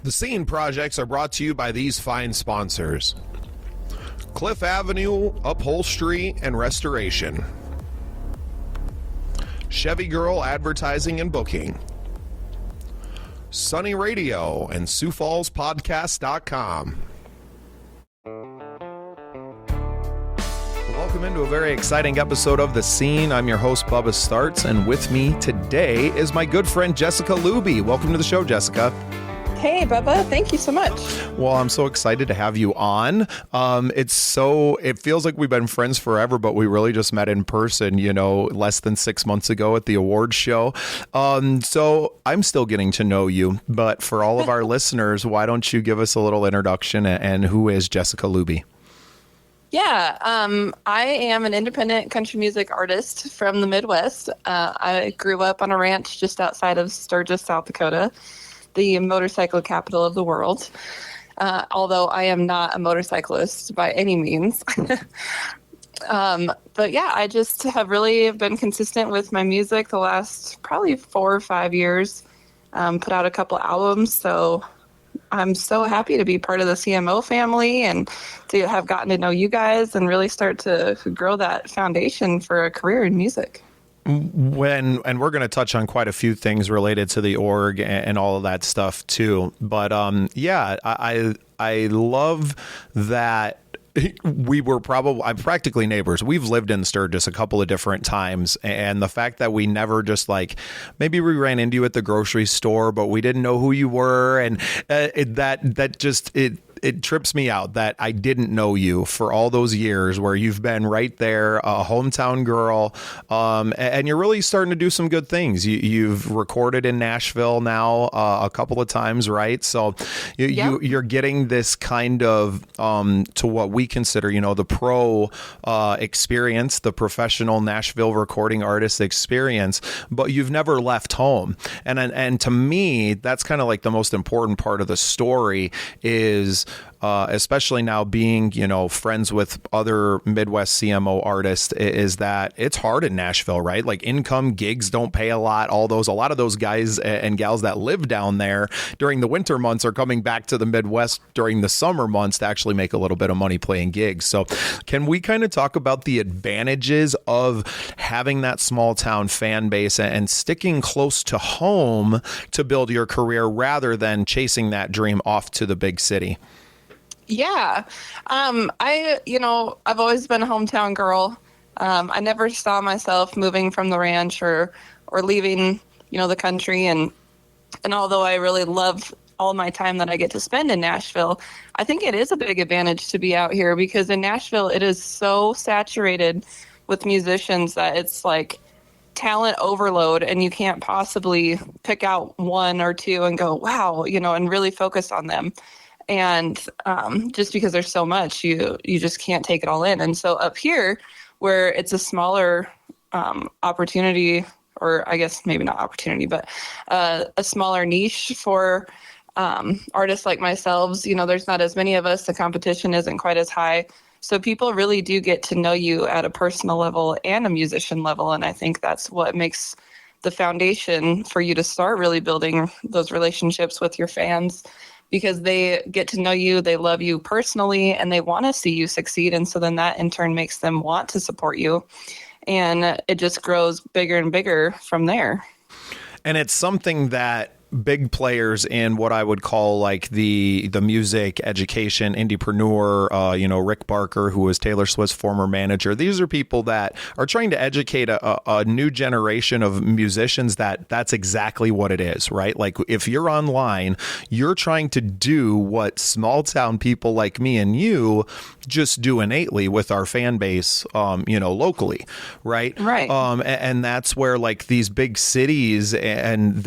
The Scene projects are brought to you by these fine sponsors: Cliff Avenue Upholstery and Restoration, Chevy Girl Advertising and Booking, Sunny Radio, and SiouxFallsPodcast.com. Welcome into a very exciting episode of The Scene. I'm your host, Bubba Startz, and with me today is my good friend, Jessica Loobey. Welcome to the show, Jessica. Hey, Bubba. Thank you so much. Well, I'm so excited to have you on. It feels like we've been friends forever, but we really just met in person, less than 6 months ago at the awards show. So I'm still getting to know you, but for all of our listeners, why don't you give us a little introduction and who is Jessica Loobey? Yeah, I am an independent country music artist from the Midwest. I grew up on a ranch just outside of Sturgis, South Dakota, the motorcycle capital of the world, although I am not a motorcyclist by any means. But yeah, I just have really been consistent with my music the last probably 4 or 5 years, put out a couple albums, so I'm so happy to be part of the CMO family and to have gotten to know you guys and really start to grow that foundation for a career in music. And we're going to touch on quite a few things related to the org and all of that stuff too. But yeah, I love that. I'm practically neighbors. We've lived in Sturgis a couple of different times. And the fact that we never just maybe we ran into you at the grocery store, but we didn't know who you were. And it trips me out that I didn't know you for all those years where you've been right there, a hometown girl. And you're really starting to do some good things. You've recorded in Nashville now a couple of times, right? So you're getting this kind of to what we consider, the pro experience, the professional Nashville recording artist experience, but you've never left home. And to me, that's kind of like the most important part of the story is especially now being, friends with other Midwest CMO artists, is that it's hard in Nashville, right? Like income gigs don't pay a lot. A lot of those guys and gals that live down there during the winter months are coming back to the Midwest during the summer months to actually make a little bit of money playing gigs. So can we kind of talk about the advantages of having that small town fan base and sticking close to home to build your career rather than chasing that dream off to the big city? Yeah. I've always been a hometown girl. I never saw myself moving from the ranch or leaving, the country. And although I really love all my time that I get to spend in Nashville, I think it is a big advantage to be out here because in Nashville, it is so saturated with musicians that it's like talent overload and you can't possibly pick out one or two and go, wow, and really focus on them. And just because there's so much, you just can't take it all in. And so up here, where it's a smaller opportunity, or I guess maybe not opportunity, but a smaller niche for artists like myself, there's not as many of us. The competition isn't quite as high. So people really do get to know you at a personal level and a musician level. And I think that's what makes the foundation for you to start really building those relationships with your fans, because they get to know you, they love you personally, and they want to see you succeed. And so then that in turn makes them want to support you. And it just grows bigger and bigger from there. And it's something that big players in what I would call like the music education indiepreneur, Rick Barker, who was Taylor Swift's former manager. These are people that are trying to educate a new generation of musicians that's exactly what it is, right? Like if you're online, you're trying to do what small town people like me and you just do innately with our fan base, locally, right? Right. And that's where like these big cities and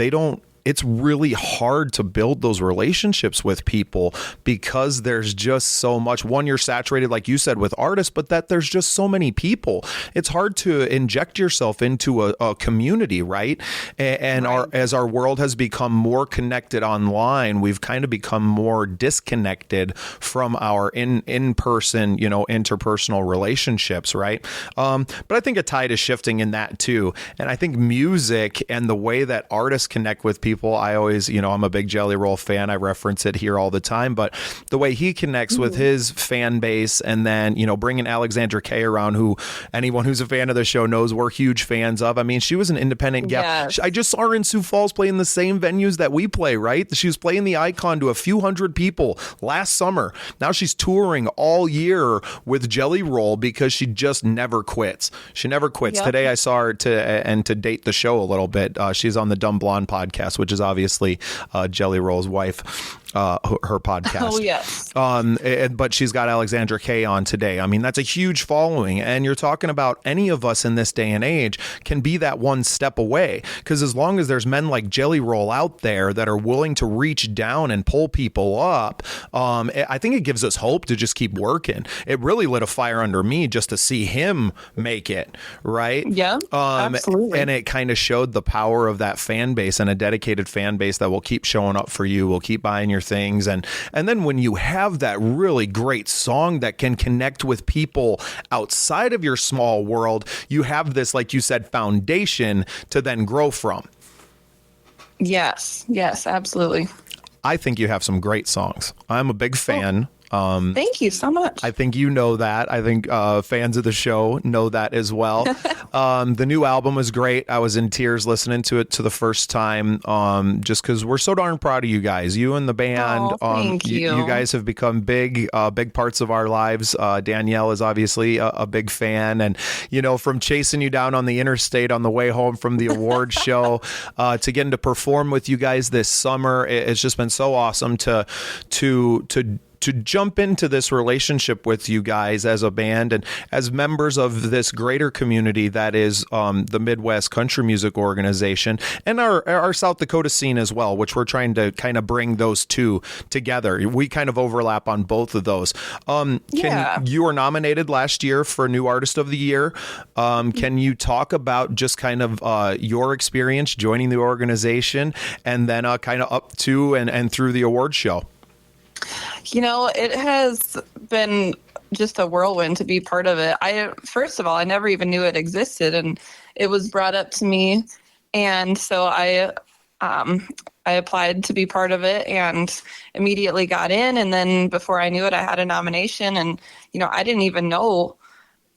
it's really hard to build those relationships with people because there's just so much. One, you're saturated, like you said, with artists, but that there's just so many people. It's hard to inject yourself into a community, right? And right. As our world has become more connected online, we've kind of become more disconnected from our in-person, interpersonal relationships, right? But I think a tide is shifting in that too. And I think music and the way that artists connect with people people. I always, I'm a big Jelly Roll fan. I reference it here all the time, but the way he connects with his fan base, and then, bringing Alexandra Kay around, who anyone who's a fan of the show knows we're huge fans of. I mean, she was an independent gal. Yes. I just saw her in Sioux Falls playing the same venues that we play, right? She was playing the Icon to a few hundred people last summer. Now she's touring all year with Jelly Roll because she just never quits. She never quits. Yep. Today I saw her to date the show a little bit. She's on the Dumb Blonde podcast, which is obviously Jelly Roll's wife. Her podcast. Oh, yes. But she's got Alexandra Kay on today. I mean, that's a huge following. And you're talking about any of us in this day and age can be that one step away. Because as long as there's men like Jelly Roll out there that are willing to reach down and pull people up, I think it gives us hope to just keep working. It really lit a fire under me just to see him make it, right? Yeah, absolutely. And it kind of showed the power of that fan base, and a dedicated fan base that will keep showing up for you, will keep buying your things. And then when you have that really great song that can connect with people outside of your small world, you have this, like you said, foundation to then grow from. Yes, absolutely. I think you have some great songs. I'm a big fan. Thank you so much. I think you know that. I think fans of the show know that as well. The new album is great. I was in tears listening to it to the first time, just because we're so darn proud of you guys. You and the band. Thank you. You guys have become big parts of our lives. Danielle is obviously a big fan. And, from chasing you down on the interstate on the way home from the award show to getting to perform with you guys this summer, it's just been so awesome to jump into this relationship with you guys as a band and as members of this greater community that is the Midwest Country Music Organization and our South Dakota scene as well, which we're trying to kind of bring those two together. We kind of overlap on both of those. You were nominated last year for New Artist of the Year. Can you talk about just kind of your experience joining the organization and then kind of up to and through the award show? It has been just a whirlwind to be part of it. First of all, I never even knew it existed, and it was brought up to me. And so I applied to be part of it and immediately got in. And then before I knew it, I had a nomination, and, I didn't even know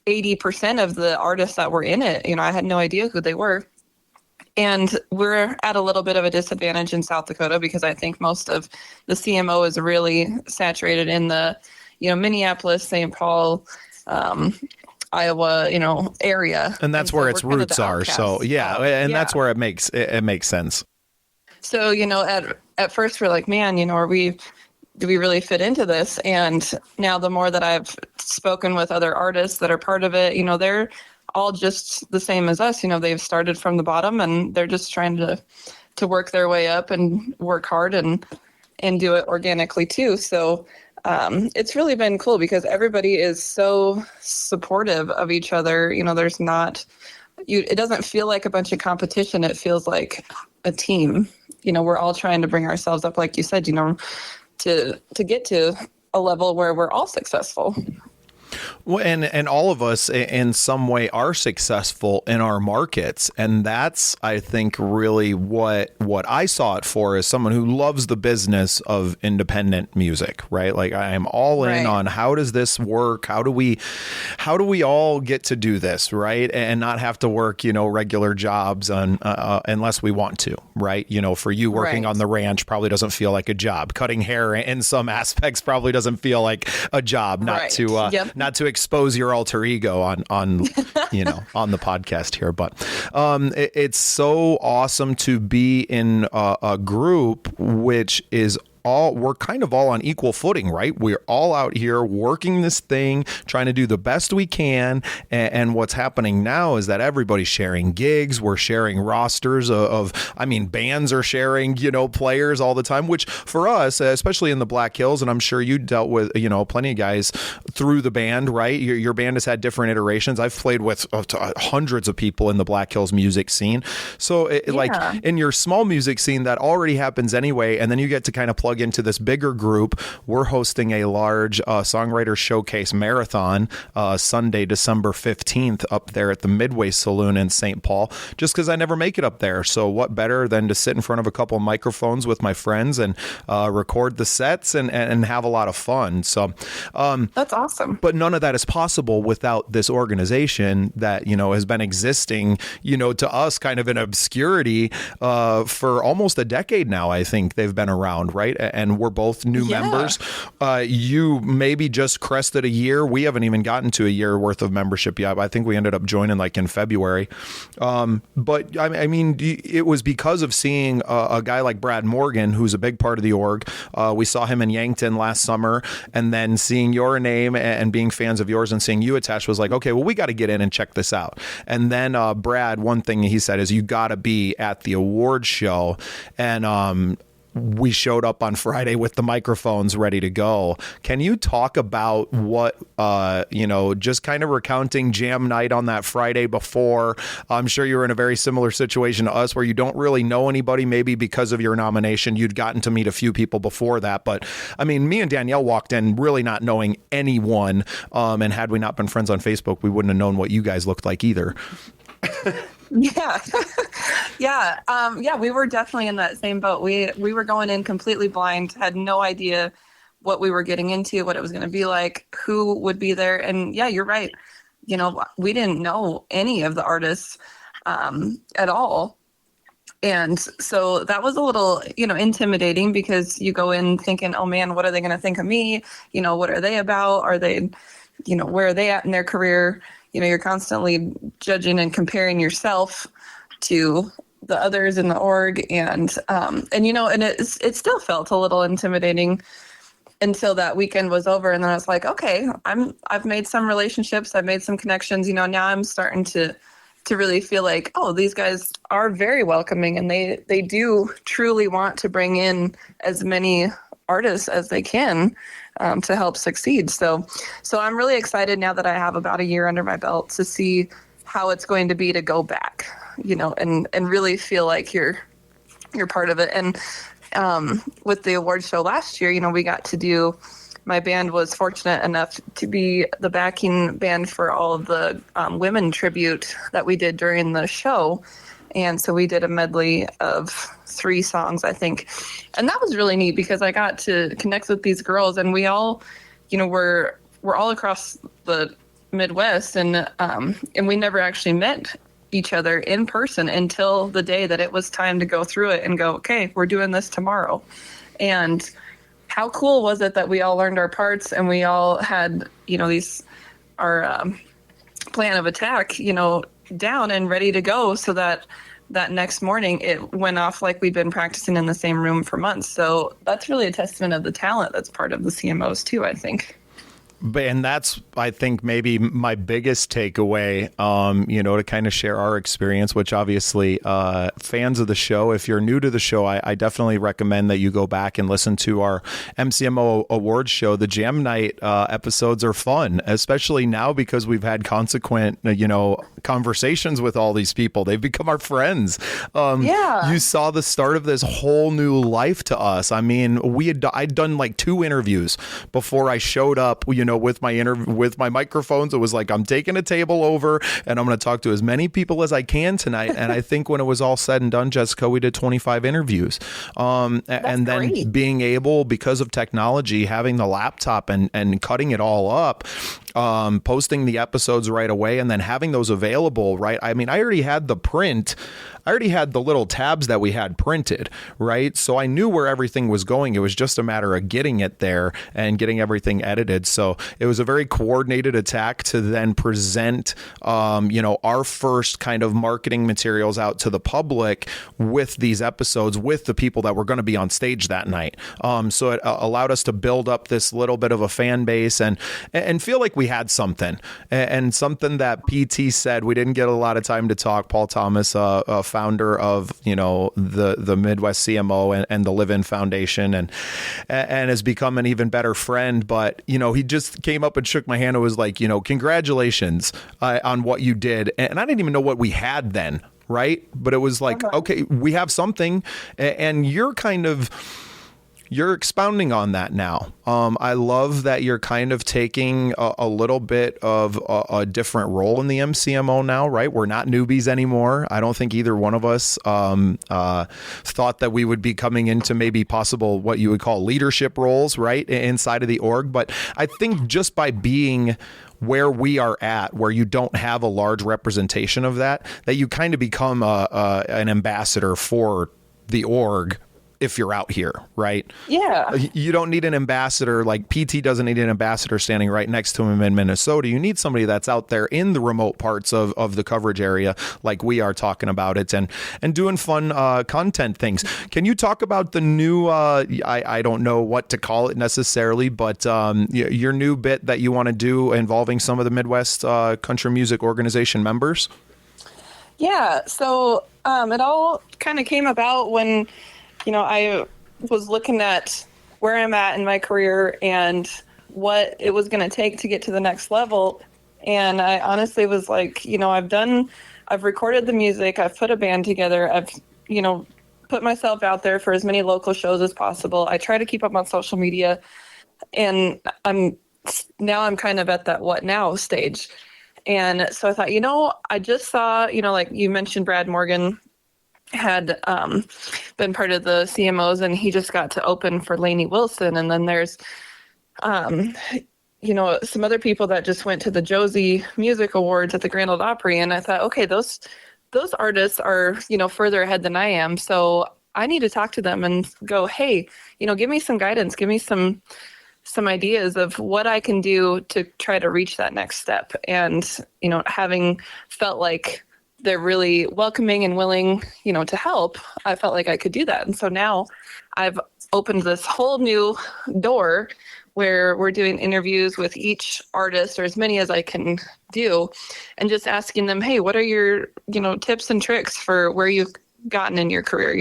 80% of the artists that were in it. I had no idea who they were. And we're at a little bit of a disadvantage in South Dakota because I think most of the CMO is really saturated in the, Minneapolis, St. Paul, Iowa, area. And that's where its roots are. So, that's where it makes sense. So, at first we're like, man, do we really fit into this? And now the more that I've spoken with other artists that are part of it, they're all just the same as us. They've started from the bottom and they're just trying to work their way up and work hard and do it organically too. So it's really been cool because everybody is so supportive of each other. There's not, it doesn't feel like a bunch of competition. It feels like a team. We're all trying to bring ourselves up, like you said, to get to a level where we're all successful. Well, and all of us in some way are successful in our markets. And that's, I think, really what I saw it for as someone who loves the business of independent music, right? Like I am all in on how does this work? How do we all get to do this, right? And not have to work, regular jobs unless we want to, right? For you working on the ranch probably doesn't feel like a job. Cutting hair in some aspects probably doesn't feel like a job, not to expose your alter ego on on the podcast here, but it's so awesome to be in a group which is we're kind of all on equal footing, right? We're all out here working this thing, trying to do the best we can. And what's happening now is that everybody's sharing gigs. We're sharing rosters bands are sharing, players all the time, which for us, especially in the Black Hills, and I'm sure you dealt with, plenty of guys through the band, right? Your band has had different iterations. I've played with hundreds of people in the Black Hills music scene. So like in your small music scene, that already happens anyway. And then you get to kind of plug plug into this bigger group, we're hosting a large songwriter showcase marathon Sunday, December 15th up there at the Midway Saloon in St. Paul, just because I never make it up there. So what better than to sit in front of a couple of microphones with my friends and record the sets and have a lot of fun. So that's awesome. But none of that is possible without this organization that, has been existing, to us kind of in obscurity for almost a decade now. I think they've been around, right? And we're both new members. You maybe just crested a year. We haven't even gotten to a year worth of membership yet. I think we ended up joining like in February. But I mean, it was because of seeing a guy like Brad Morgan, who's a big part of the org. We saw him in Yankton last summer, and then seeing your name and being fans of yours and seeing you attached was like, okay, well, we got to get in and check this out. And then Brad, one thing he said is you got to be at the awards show. And we showed up on Friday with the microphones ready to go. Can you talk about what, just kind of recounting jam night on that Friday before? I'm sure you were in a very similar situation to us where you don't really know anybody. Maybe because of your nomination, you'd gotten to meet a few people before that. But I mean, me and Danielle walked in really not knowing anyone. And had we not been friends on Facebook, we wouldn't have known what you guys looked like either. Yeah. Yeah, we were definitely in that same boat. We were going in completely blind, had no idea what we were getting into, what it was going to be like, who would be there. And yeah, you're right. We didn't know any of the artists at all. And so that was a little, intimidating because you go in thinking, oh man, what are they going to think of me? What are they about? Are they, where are they at in their career? You're constantly judging and comparing yourself to the others in the org. And it still felt a little intimidating until that weekend was over. And then I was like, okay, I've made some relationships. I've made some connections, now I'm starting to really feel like, oh, these guys are very welcoming and they do truly want to bring in as many artists as they can to help succeed. So I'm really excited now that I have about a year under my belt to see how it's going to be to go back, and really feel like you're part of it. And with the awards show last year, we got to do, my band was fortunate enough to be the backing band for all of the women tribute that we did during the show. And so we did a medley of 3 songs, I think. And that was really neat because I got to connect with these girls, and we all, we're all across the Midwest, and we never actually met each other in person until the day that it was time to go through it and go, okay, we're doing this tomorrow. And how cool was it that we all learned our parts and we all had, our plan of attack, down and ready to go, so that next morning it went off like we'd been practicing in the same room for months. So that's really a testament of the talent that's part of the CMOs too, I think. And that's, I think, maybe my biggest takeaway, to kind of share our experience, which obviously fans of the show, if you're new to the show, I definitely recommend that you go back and listen to our MCMO awards show. The Jam Night episodes are fun, especially now because we've had consequent, conversations with all these people. They've become our friends. You saw the start of this whole new life to us. I mean, I'd done like 2 interviews before I showed up, with my microphones. It was like, I'm taking a table over and I'm going to talk to as many people as I can tonight. And I think when it was all said and done, Jessica, we did 25 interviews. And then great. Being able, because of technology, having the laptop and cutting it all up, posting the episodes right away and then having those available, right? I mean, I already had the print. I already had the little tabs that we had printed, right? So I knew where everything was going. It was just a matter of getting it there and getting everything edited. So it was a very coordinated attack to then present, our first kind of marketing materials out to the public with these episodes, with the people that were going to be on stage that night. So it allowed us to build up this little bit of a fan base and feel like we had something, and something that PT said. We didn't get a lot of time to talk. Paul Thomas, founder of the Midwest CMO and the Live In Foundation, and has become an even better friend. But he just came up and shook my hand and was like, congratulations on what you did. And I didn't even know what we had then, right? But it was like, okay, we have something, and you're kind of You're expounding on that now. I love that you're kind of taking a little bit of a different role in the MCMO now, right? We're not newbies anymore. I don't think either one of us thought that we would be coming into maybe possible what you would call leadership roles, right, inside of the org. But I think just by being where we are at, where you don't have a large representation of that you kind of become an ambassador for the org if you're out here, right? Yeah. You don't need an ambassador, like PT doesn't need an ambassador standing right next to him in Minnesota. You need somebody that's out there in the remote parts of the coverage area, like we are talking about it, and doing fun content things. Can you talk about the new, I don't know what to call it necessarily, but your new bit that you want to do involving some of the Midwest Country Music Organization members? Yeah. So it all kind of came about when, I was looking at where I'm at in my career and what it was going to take to get to the next level. And I honestly was like, I've recorded the music, I've put a band together, I've, put myself out there for as many local shows as possible. I try to keep up on social media, and I'm kind of at that what now stage. And so I thought, I just saw, like you mentioned, Brad Morgan had been part of the CMOs, and he just got to open for Lainey Wilson. And then there's, some other people that just went to the Josie Music Awards at the Grand Ole Opry. And I thought, okay, those artists are, further ahead than I am. So I need to talk to them and go, hey, give me some guidance, give me some ideas of what I can do to try to reach that next step. And, having felt like they're really welcoming and willing, to help, I felt like I could do that. And so now I've opened this whole new door where we're doing interviews with each artist, or as many as I can do, and just asking them, hey, what are your, tips and tricks for where you've gotten in your career?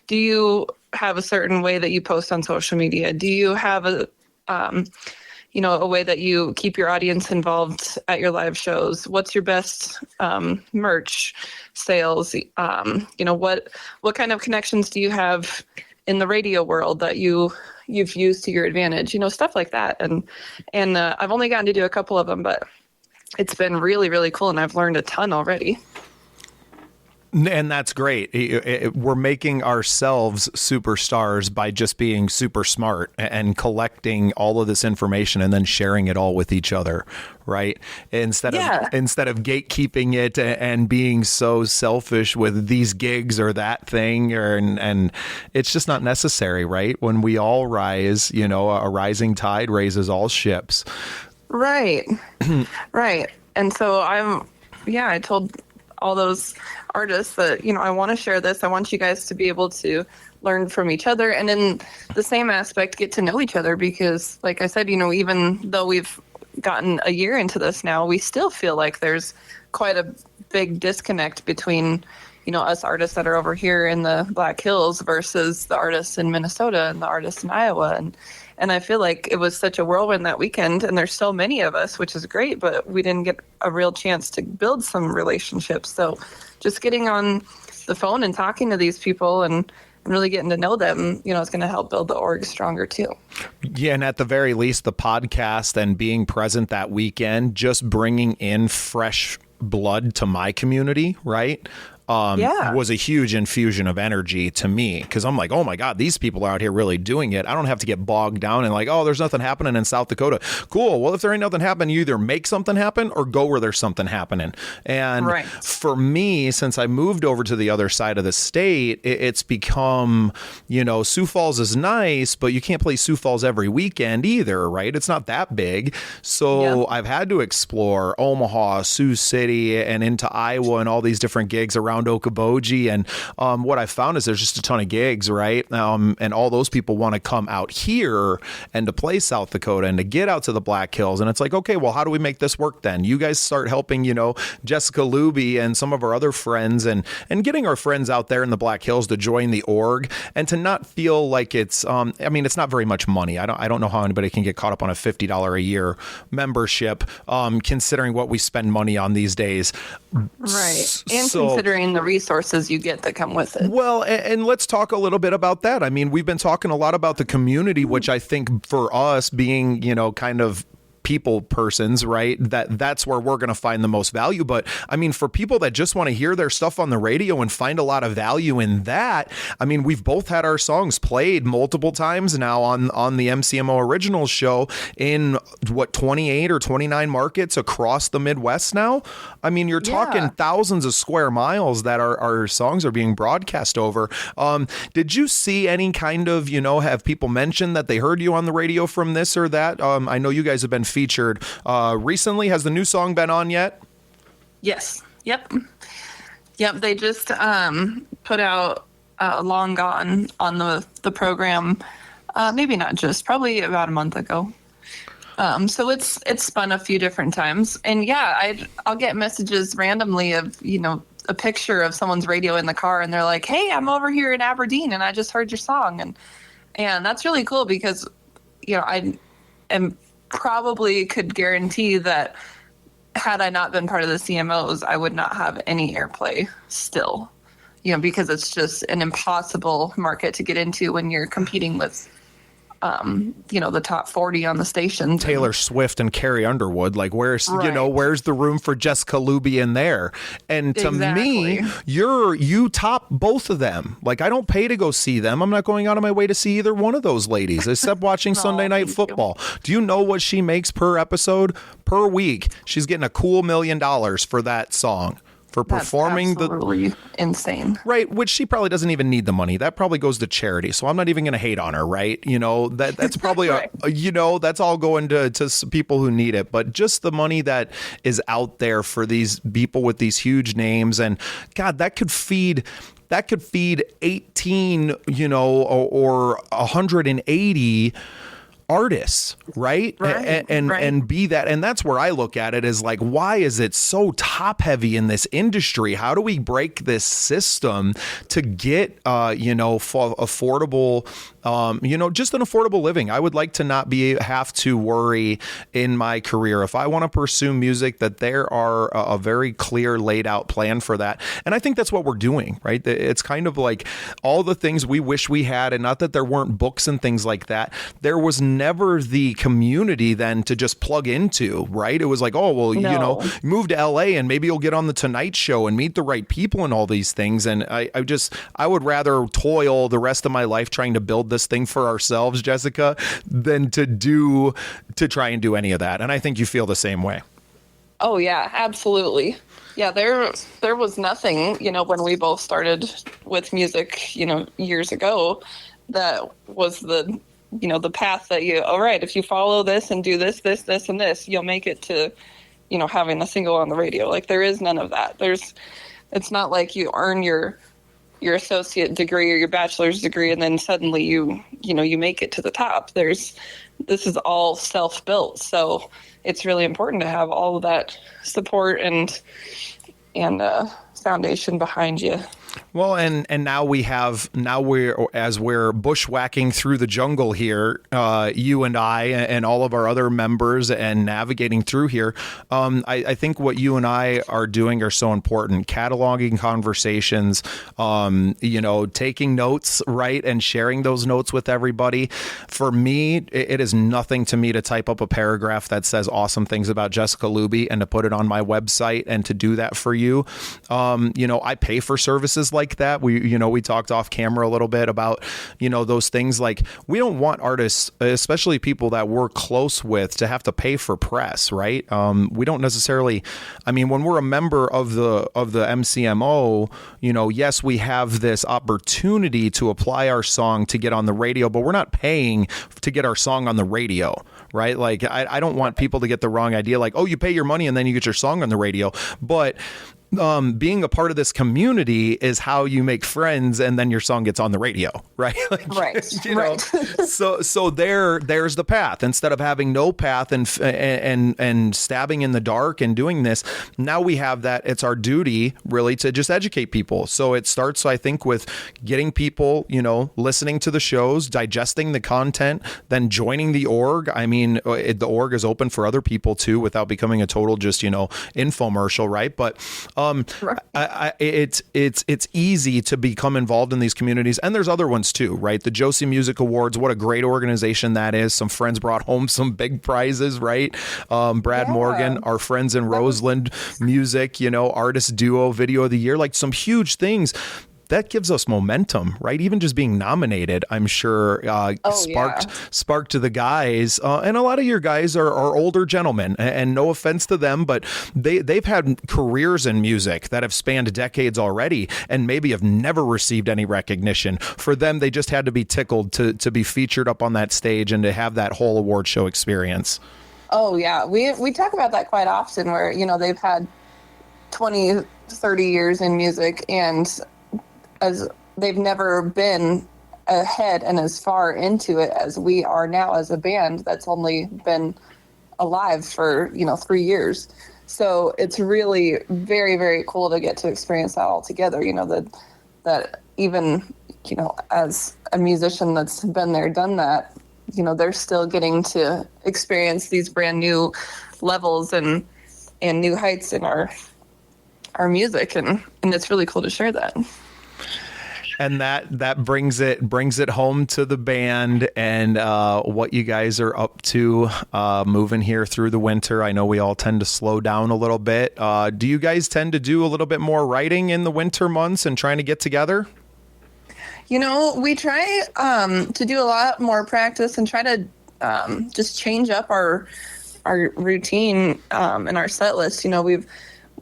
Do you have a certain way that you post on social media? Do you have a way that you keep your audience involved at your live shows? What's your best merch sales? What kind of connections do you have in the radio world that you've used to your advantage? Stuff like that. And I've only gotten to do a couple of them, but it's been really, really cool, and I've learned a ton already. And that's great. We're making ourselves superstars by just being super smart and collecting all of this information and then sharing it all with each other, right? Instead of gatekeeping it and being so selfish with these gigs or that thing, and it's just not necessary, right? When we all rise, a rising tide raises all ships. Right. Right. And so I told all those artists that, I want to share this. I want you guys to be able to learn from each other, and in the same aspect, get to know each other, because like I said, even though we've gotten a year into this now, we still feel like there's quite a big disconnect between, us artists that are over here in the Black Hills versus the artists in Minnesota and the artists in Iowa. And I feel like it was such a whirlwind that weekend, and there's so many of us, which is great, but we didn't get a real chance to build some relationships. So just getting on the phone and talking to these people and really getting to know them, is going to help build the org stronger too. Yeah. And at the very least, the podcast and being present that weekend, just bringing in fresh blood to my community, right? Was a huge infusion of energy to me, because I'm like, oh my God, these people are out here really doing it. I don't have to get bogged down and like, oh, there's nothing happening in South Dakota. Cool. Well, if there ain't nothing happening, you either make something happen or go where there's something happening. And for me, since I moved over to the other side of the state, it's become, Sioux Falls is nice, but you can't play Sioux Falls every weekend either, right? It's not that big. So I've had to explore Omaha, Sioux City, and into Iowa and all these different gigs around Okoboji. And what I found is there's just a ton of gigs, right? And all those people want to come out here and to play South Dakota and to get out to the Black Hills. And it's like, okay, well, how do we make this work then? You guys start helping, Jessica Loobey and some of our other friends and getting our friends out there in the Black Hills to join the org and to not feel like it's, it's not very much money. I don't know how anybody can get caught up on a $50 a year membership, considering what we spend money on these days. Right. And considering and the resources you get that come with it. Well, and let's talk a little bit about that. I mean, we've been talking a lot about the community, which I think for us being, kind of people persons, right, that's where we're going to find the most value. But I mean, for people that just want to hear their stuff on the radio and find a lot of value in that, I mean, we've both had our songs played multiple times now on the MCMO Originals show in 28 or 29 markets across the Midwest now. I mean, you're talking thousands of square miles that our songs are being broadcast over. Did you see any kind of, have people mentioned that they heard you on the radio from this or that? I know you guys have been featured recently. Has the new song been on yet? Yes. Yep. They just put out Long Gone on the program. Maybe not just, probably about a month ago. So it's spun a few different times, and I'll get messages randomly of a picture of someone's radio in the car, and they're like, "Hey, I'm over here in Aberdeen, and I just heard your song," and that's really cool because I am probably could guarantee that had I not been part of the CMOs, I would not have any airplay still, because it's just an impossible market to get into when you're competing with, the top 40 on the station. Taylor Swift and Carrie Underwood, like where's the room for Jessica Loobey in there? And to me, you top both of them. Like I don't pay to go see them. I'm not going out of my way to see either one of those ladies, except watching Sunday Night Football. Do you know what she makes per episode, per week? She's getting a cool $1 million for that song. For performing. That's absolutely insane. Right, which she probably doesn't even need the money. That probably goes to charity. So I'm not even going to hate on her, right? That's probably right. That's all going to people who need it. But just the money that is out there for these people with these huge names, and God, that could feed 18, or 180 artists, right? And be that. And that's where I look at it is like, why is it so top heavy in this industry? How do we break this system to get, affordable, just an affordable living? I would like to not have to worry in my career. If I want to pursue music, that there are a very clear laid out plan for that. And I think that's what we're doing, right? It's kind of like all the things we wish we had, and not that there weren't books and things like that. There was never the community then to just plug into, right? It was like, oh, well, move to LA and maybe you'll get on the Tonight Show and meet the right people and all these things. And I would rather toil the rest of my life trying to build this thing for ourselves, Jessica, than to try and do any of that. And I think you feel the same way. Oh yeah, absolutely. Yeah, there was nothing, when we both started with music, years ago, that was the path that if you follow this and do this, and this, you'll make it to, having a single on the radio. Like there is none of that. It's not like you earn your associate degree or your bachelor's degree and then suddenly you make it to the top. This is all self-built. So it's really important to have all of that support and foundation behind you. Well, and now we're bushwhacking through the jungle here, you and I and all of our other members, and navigating through here. I think what you and I are doing are so important. Cataloging conversations, taking notes, right, and sharing those notes with everybody. For me, it is nothing to me to type up a paragraph that says awesome things about Jessica Loobey and to put it on my website and to do that for you. I pay for services like that. We talked off camera a little bit about, those things. Like we don't want artists, especially people that we're close with, to have to pay for press, right? We don't necessarily, when we're a member of the MCMO, yes, we have this opportunity to apply our song to get on the radio, but we're not paying to get our song on the radio, right? Like I don't want people to get the wrong idea, like, oh, you pay your money and then you get your song on the radio. But being a part of this community is how you make friends, and then your song gets on the radio, right? Right. So there's the path. Instead of having no path and stabbing in the dark and doing this, now we have that. It's our duty really to just educate people. So it starts, I think, with getting people, listening to the shows, digesting the content, then joining the org. The org is open for other people too, without becoming a total just, infomercial, right? But Right. It's easy to become involved in these communities, and there's other ones too, right? The Josie Music Awards, what a great organization that is. Some friends brought home some big prizes, right? Brad Morgan, our friends in Roseland Music, artist duo, video of the year, like some huge things. That gives us momentum, right? Even just being nominated, I'm sure, sparked to the guys. And a lot of your guys are older gentlemen, and no offense to them, but they've had careers in music that have spanned decades already, and maybe have never received any recognition. For them, they just had to be tickled to be featured up on that stage and to have that whole award show experience. Oh yeah, we talk about that quite often, where they've had 20, 30 years in music, and as they've never been ahead and as far into it as we are now as a band that's only been alive for 3 years. So it's really very, very cool to get to experience that all together. That even as a musician that's been there, done that, they're still getting to experience these brand new levels and new heights in our music, and it's really cool to share that. And that brings it home to the band and what you guys are up to moving here through the winter. I know we all tend to slow down a little bit. Do you guys tend to do a little bit more writing in the winter months and trying to get together? We try to do a lot more practice and try to just change up our routine and our set list.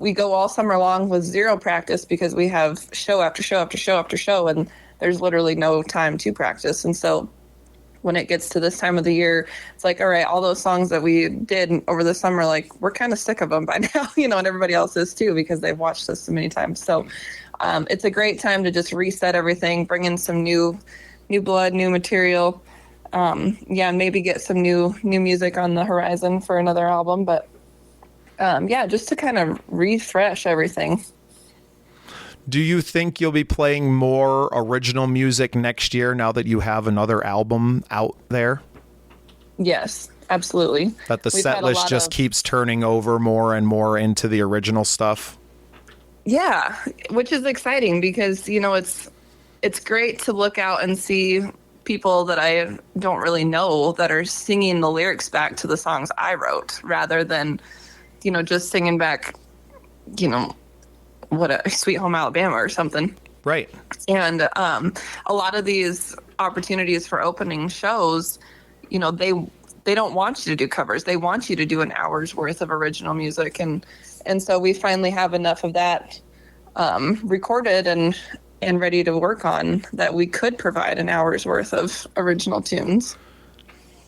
We go all summer long with zero practice because we have show after show after show after show, and there's literally no time to practice. And so when it gets to this time of the year, it's like, all right, all those songs that we did over the summer, like, we're kind of sick of them by now, and everybody else is too, because they've watched us so many times. So it's a great time to just reset everything, bring in some new blood, new material. Maybe get some new music on the horizon for another album, but just to kind of refresh everything. Do you think you'll be playing more original music next year now that you have another album out there? Yes, absolutely. That the set list just keeps turning over more and more into the original stuff? Yeah, which is exciting because, it's great to look out and see people that I don't really know that are singing the lyrics back to the songs I wrote, rather than just singing back, what a Sweet Home Alabama or something. Right. And a lot of these opportunities for opening shows, they don't want you to do covers. They want you to do an hour's worth of original music. And so we finally have enough of that recorded and ready to work on that we could provide an hour's worth of original tunes.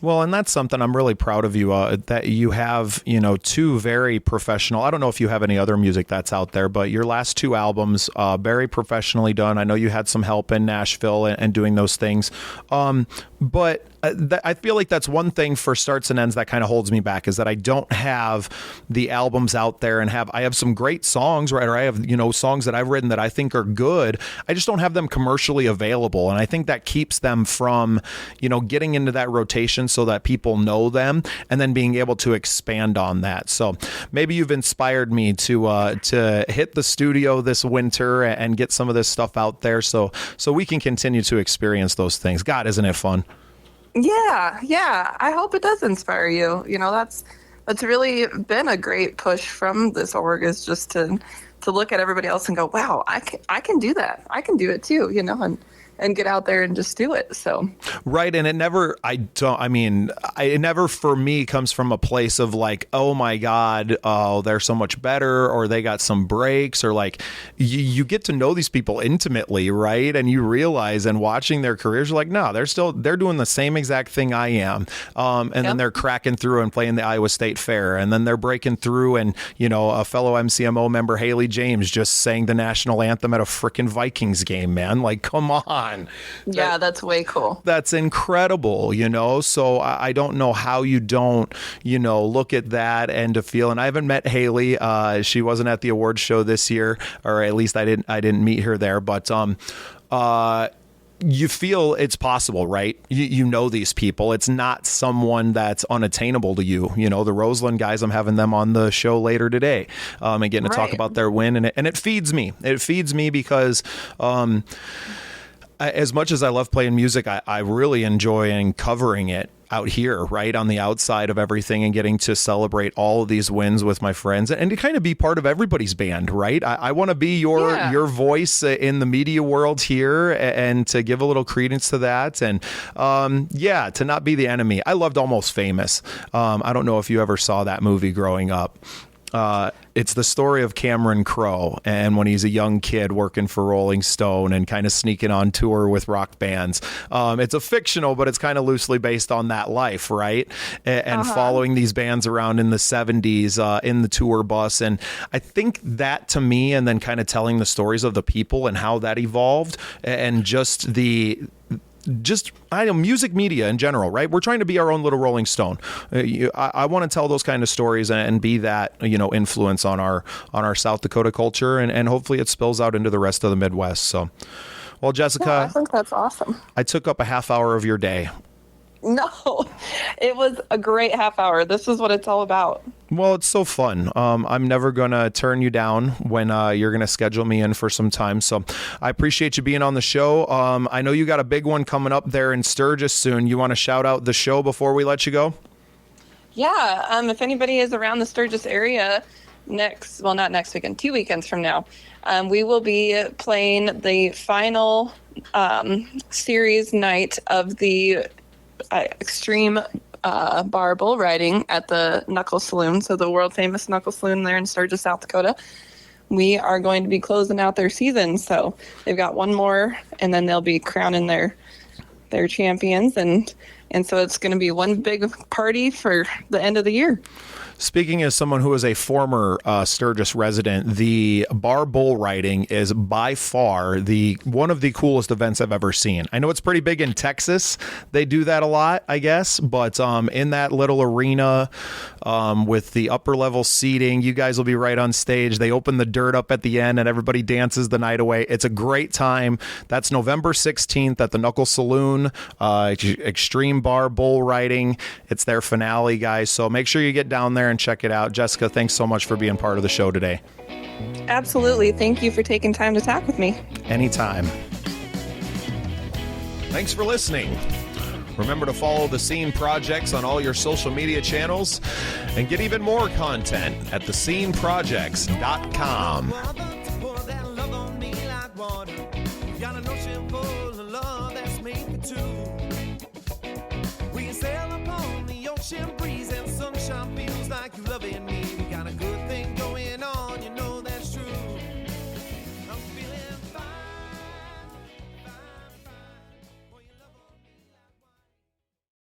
Well, and that's something I'm really proud of you, that you have, two very professional. I don't know if you have any other music that's out there, but your last two albums, very professionally done. I know you had some help in Nashville and doing those things. But I feel like that's one thing for Starts and Ends that kind of holds me back, is that I don't have the albums out there and I have some great songs, right? Or I have, songs that I've written that I think are good. I just don't have them commercially available. And I think that keeps them from, getting into that rotation so that people know them and then being able to expand on that. So maybe you've inspired me to hit the studio this winter and get some of this stuff out there so we can continue to experience those things. God, isn't it fun? Yeah. I hope it does inspire you. That's really been a great push from this org, is just to look at everybody else and go, wow, I can do that. I can do it too, and get out there and just do it. So right. And it never for me comes from a place of like, oh my God, they're so much better, or they got some breaks, or like you get to know these people intimately, right? And you realize, and watching their careers, you're like, no, they're doing the same exact thing I am. Then they're cracking through and playing the Iowa State Fair, and then they're breaking through, and a fellow MCMO member, Haley James, just sang the national anthem at a frickin' Vikings game, man. Like, come on. Yeah, that's way cool. That's incredible, so I don't know how you don't, look at that and to feel. And I haven't met Haley. She wasn't at the awards show this year, or at least I didn't meet her there. But you feel it's possible, right? You know these people. It's not someone that's unattainable to you. You know, the Roseland guys, I'm having them on the show later today and getting to talk about their win. And it feeds me. It feeds me because as much as I love playing music, I really enjoy covering it out here, right on the outside of everything, and getting to celebrate all of these wins with my friends and to kind of be part of everybody's band, right? I want to be your voice in the media world here and to give a little credence to that. And to not be the enemy. I loved Almost Famous. I don't know if you ever saw that movie growing up. It's the story of Cameron Crowe and when he's a young kid working for Rolling Stone and kind of sneaking on tour with rock bands. It's a fictional, but it's kind of loosely based on that life, right? And following these bands around in the 70s in the tour bus. And I think that to me, and then kind of telling the stories of the people and how that evolved and just music media in general, right? We're trying to be our own little Rolling Stone. I want to tell those kind of stories and be that, influence on our South Dakota culture, and hopefully it spills out into the rest of the Midwest. So, well, Jessica, I think that's awesome. I took up a half hour of your day. No, it was a great half hour. This is what it's all about. Well, it's so fun. I'm never going to turn you down when you're going to schedule me in for some time. So I appreciate you being on the show. I know you got a big one coming up there in Sturgis soon. You want to shout out the show before we let you go? Yeah. If anybody is around the Sturgis area not next weekend, 2 weekends from now, we will be playing the final series night of the extreme bar bull riding at the Knuckle Saloon, so the world famous Knuckle Saloon there in Sturgis, South Dakota. We are going to be closing out their season, so they've got one more, and then they'll be crowning their champions, and so it's going to be one big party for the end of the year. Speaking as someone who is a former Sturgis resident, the bar bull riding is by far one of the coolest events I've ever seen. I know it's pretty big in Texas. They do that a lot, I guess. But in that little arena with the upper level seating, you guys will be right on stage. They open the dirt up at the end and everybody dances the night away. It's a great time. That's November 16th at the Knuckle Saloon, Extreme Bar Bull Riding. It's their finale, guys. So make sure you get down there and check it out. Jessica, thanks so much for being part of the show today. Absolutely. Thank you for taking time to talk with me. Anytime. Thanks for listening. Remember to follow The Scene Projects on all your social media channels and get even more content at thesceneprojects.com. Breeze and sunshine.